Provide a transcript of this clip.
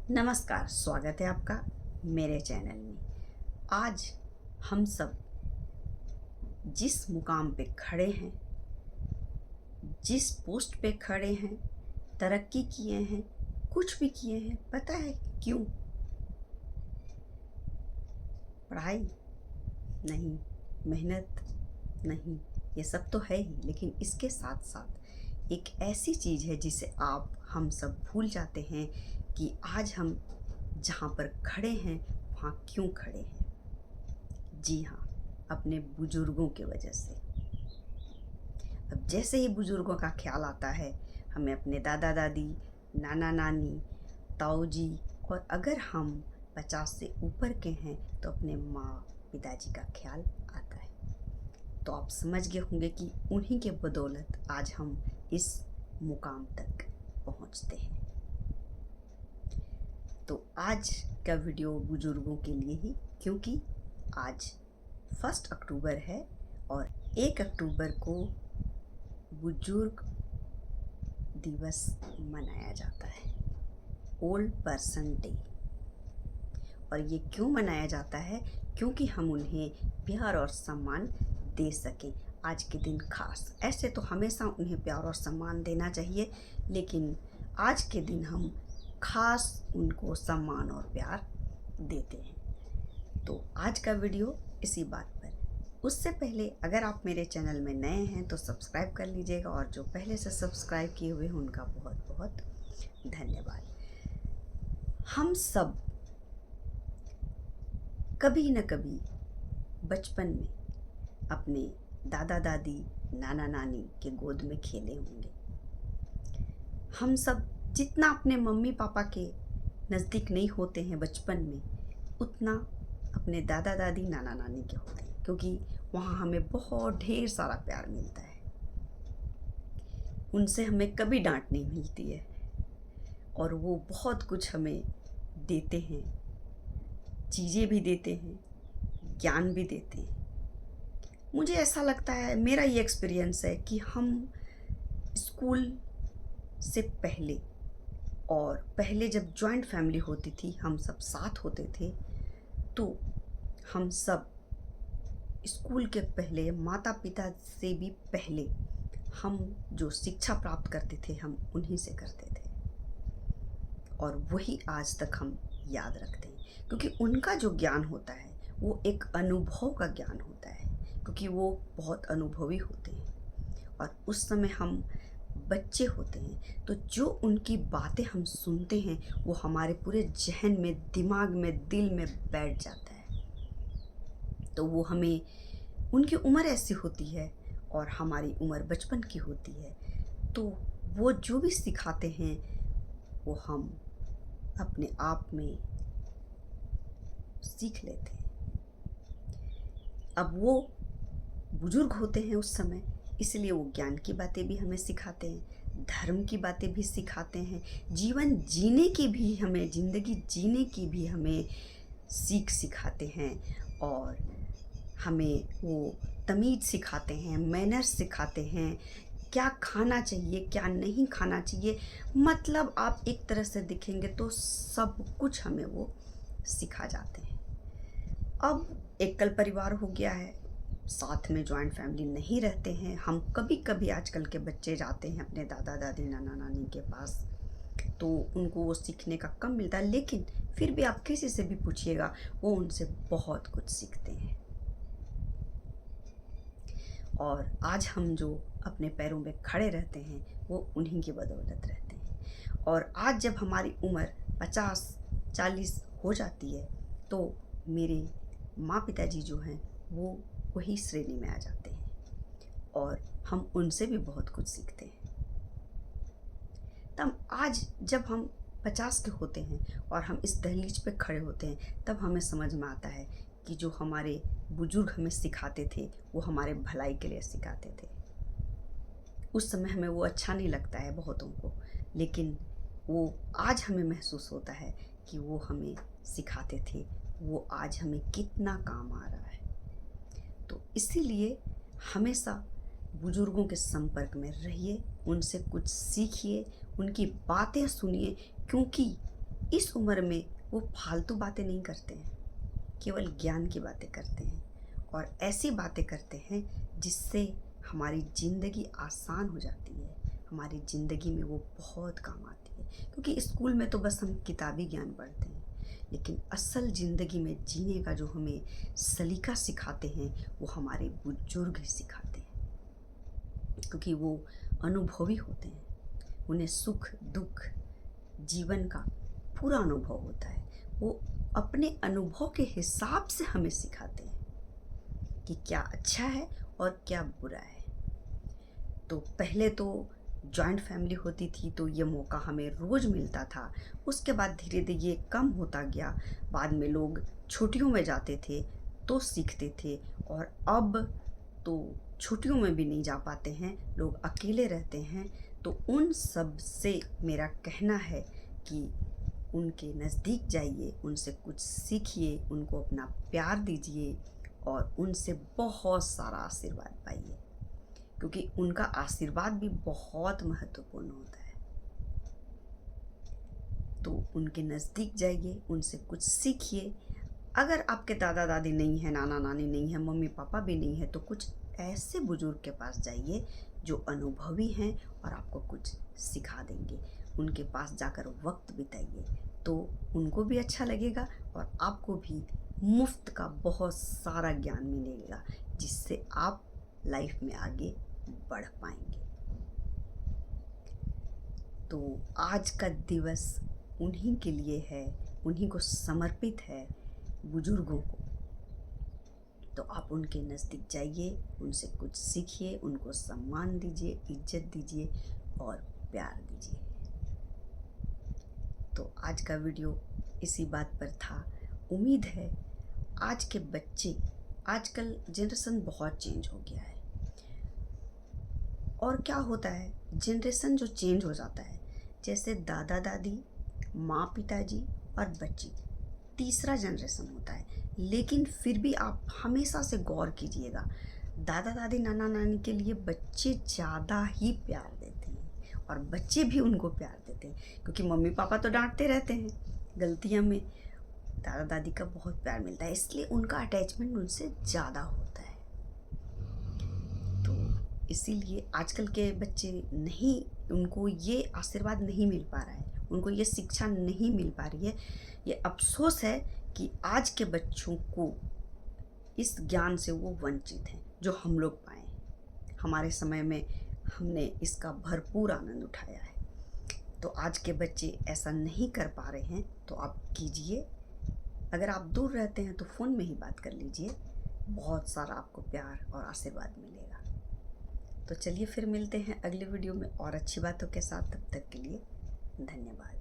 नमस्कार, स्वागत है आपका मेरे चैनल में। आज हम सब जिस मुकाम पे खड़े हैं, जिस पोस्ट पे खड़े हैं, तरक्की किए हैं, कुछ भी किए हैं, पता है क्यों? पढ़ाई नहीं, मेहनत नहीं, ये सब तो है ही, लेकिन इसके साथ साथ एक ऐसी चीज़ है जिसे हम सब भूल जाते हैं कि आज हम जहाँ पर खड़े हैं वहाँ क्यों खड़े हैं। जी हाँ, अपने बुजुर्गों की वजह से। अब जैसे ही बुजुर्गों का ख्याल आता है, हमें अपने दादा दादी, नाना नानी, ताऊ जी, और अगर हम 50 से ऊपर के हैं तो अपने माँ पिताजी का ख्याल आता है। तो आप समझ गए होंगे कि उन्हीं के बदौलत आज हम इस मुकाम तक पहुँचते हैं। तो आज का वीडियो बुजुर्गों के लिए ही, क्योंकि आज 1 अक्टूबर है और 1 अक्टूबर को बुजुर्ग दिवस मनाया जाता है, ओल्ड पर्सन डे। और ये क्यों मनाया जाता है? क्योंकि हम उन्हें प्यार और सम्मान दे सकें आज के दिन खास। ऐसे तो हमेशा उन्हें प्यार और सम्मान देना चाहिए, लेकिन आज के दिन हम खास उनको सम्मान और प्यार देते हैं। तो आज का वीडियो इसी बात पर। उससे पहले अगर आप मेरे चैनल में नए हैं तो सब्सक्राइब कर लीजिएगा, और जो पहले से सब्सक्राइब किए हुए हैं उनका बहुत बहुत धन्यवाद। हम सब कभी न कभी बचपन में अपने दादा दादी, नाना नानी के गोद में खेले होंगे। हम सब जितना अपने मम्मी पापा के नज़दीक नहीं होते हैं बचपन में, उतना अपने दादा दादी, नाना नानी के होते हैं, क्योंकि वहाँ हमें बहुत ढेर सारा प्यार मिलता है। उनसे हमें कभी डांट नहीं मिलती है और वो बहुत कुछ हमें देते हैं, चीज़ें भी देते हैं, ज्ञान भी देते हैं। मुझे ऐसा लगता है, मेरा ये एक्सपीरियंस है कि हम स्कूल से पहले, और पहले जब जॉइंट फैमिली होती थी, हम सब साथ होते थे, तो हम सब स्कूल के पहले, माता पिता से भी पहले, हम जो शिक्षा प्राप्त करते थे हम उन्हीं से करते थे, और वही आज तक हम याद रखते हैं। क्योंकि उनका जो ज्ञान होता है वो एक अनुभव का ज्ञान होता है, क्योंकि वो बहुत अनुभवी होते हैं और उस समय हम बच्चे होते हैं। तो जो उनकी बातें हम सुनते हैं वो हमारे पूरे जहन में, दिमाग में, दिल में बैठ जाता है। तो वो हमें, उनकी उम्र ऐसी होती है और हमारी उम्र बचपन की होती है, तो वो जो भी सिखाते हैं वो हम अपने आप में सीख लेते हैं। अब वो बुजुर्ग होते हैं उस समय, इसलिए वो ज्ञान की बातें भी हमें सिखाते हैं, धर्म की बातें भी सिखाते हैं, जीवन जीने की भी हमें, ज़िंदगी जीने की भी हमें सीख सिखाते हैं, और हमें वो तमीज़ सिखाते हैं, मैनर्स सिखाते हैं, क्या खाना चाहिए, क्या नहीं खाना चाहिए। मतलब आप एक तरह से देखेंगे तो सब कुछ हमें वो सिखा जाते हैं। अब एकल परिवार हो गया है, साथ में जॉइंट फैमिली नहीं रहते हैं। हम कभी कभी आजकल के बच्चे जाते हैं अपने दादा दादी, नाना नानी के पास, तो उनको वो सीखने का कम मिलता है, लेकिन फिर भी आप किसी से भी पूछिएगा वो उनसे बहुत कुछ सीखते हैं। और आज हम जो अपने पैरों में खड़े रहते हैं वो उन्हीं की बदौलत रहते हैं। और आज जब हमारी उम्र 50-40 हो जाती है तो मेरे माँ पिताजी जो हैं वो वही श्रेणी में आ जाते हैं, और हम उनसे भी बहुत कुछ सीखते हैं। तब आज जब हम 50 के होते हैं और हम इस दहलीज पे खड़े होते हैं, तब हमें समझ में आता है कि जो हमारे बुजुर्ग हमें सिखाते थे वो हमारे भलाई के लिए सिखाते थे। उस समय हमें वो अच्छा नहीं लगता है बहुतों को, लेकिन वो आज हमें महसूस होता है कि वो हमें सिखाते थे, वो आज हमें कितना काम आ रहा है। तो इसीलिए हमेशा बुजुर्गों के संपर्क में रहिए, उनसे कुछ सीखिए, उनकी बातें सुनिए, क्योंकि इस उम्र में वो फालतू बातें नहीं करते हैं, केवल ज्ञान की बातें करते हैं और ऐसी बातें करते हैं जिससे हमारी ज़िंदगी आसान हो जाती है, हमारी ज़िंदगी में वो बहुत काम आती है। क्योंकि स्कूल में तो बस हम किताबी ज्ञान पढ़ते हैं, लेकिन असल ज़िंदगी में जीने का जो हमें सलीका सिखाते हैं वो हमारे बुजुर्ग ही सिखाते हैं, क्योंकि वो अनुभवी होते हैं। उन्हें सुख दुख जीवन का पूरा अनुभव होता है। वो अपने अनुभव के हिसाब से हमें सिखाते हैं कि क्या अच्छा है और क्या बुरा है। तो पहले तो जॉइंट फैमिली होती थी तो ये मौका हमें रोज़ मिलता था। उसके बाद धीरे धीरे ये कम होता गया। बाद में लोग छुट्टियों में जाते थे तो सीखते थे, और अब तो छुट्टियों में भी नहीं जा पाते हैं, लोग अकेले रहते हैं। तो उन सब से मेरा कहना है कि उनके नज़दीक जाइए, उनसे कुछ सीखिए, उनको अपना प्यार दीजिए और उनसे बहुत सारा आशीर्वाद पाइए, क्योंकि उनका आशीर्वाद भी बहुत महत्वपूर्ण होता है। तो उनके नज़दीक जाइए, उनसे कुछ सीखिए। अगर आपके दादा दादी नहीं है, नाना नानी नहीं है, मम्मी पापा भी नहीं है, तो कुछ ऐसे बुजुर्ग के पास जाइए जो अनुभवी हैं और आपको कुछ सिखा देंगे। उनके पास जाकर वक्त बिताइए तो उनको भी अच्छा लगेगा और आपको भी मुफ्त का बहुत सारा ज्ञान मिलेगा, जिससे आप लाइफ में आगे बढ़ पाएंगे। तो आज का दिवस उन्हीं के लिए है, उन्हीं को समर्पित है, बुजुर्गों को। तो आप उनके नज़दीक जाइए, उनसे कुछ सीखिए, उनको सम्मान दीजिए, इज्जत दीजिए और प्यार दीजिए। तो आज का वीडियो इसी बात पर था। उम्मीद है आज के बच्चे, आजकल जनरेशन बहुत चेंज हो गया है। और क्या होता है, जनरेशन जो चेंज हो जाता है, जैसे दादा दादी, माँ पिताजी और बच्चे, तीसरा जनरेशन होता है। लेकिन फिर भी आप हमेशा से गौर कीजिएगा, दादा दादी नाना नानी के लिए बच्चे ज़्यादा ही प्यार देते हैं और बच्चे भी उनको प्यार देते हैं, क्योंकि मम्मी पापा तो डांटते रहते हैं गलतियाँ में, दादा दादी का बहुत प्यार मिलता है, इसलिए उनका अटैचमेंट उनसे ज़्यादा होता है। तो इसीलिए आजकल के बच्चे नहीं, उनको ये आशीर्वाद नहीं मिल पा रहा है, उनको ये शिक्षा नहीं मिल पा रही है। ये अफसोस है कि आज के बच्चों को इस ज्ञान से वो वंचित हैं जो हम लोग पाए। हमारे समय में हमने इसका भरपूर आनंद उठाया है। तो आज के बच्चे ऐसा नहीं कर पा रहे हैं, तो आप कीजिए। अगर आप दूर रहते हैं तो फ़ोन में ही बात कर लीजिए, बहुत सारा आपको प्यार और आशीर्वाद मिलेगा। तो चलिए फिर मिलते हैं अगले वीडियो में और अच्छी बातों के साथ। तब तक के लिए धन्यवाद।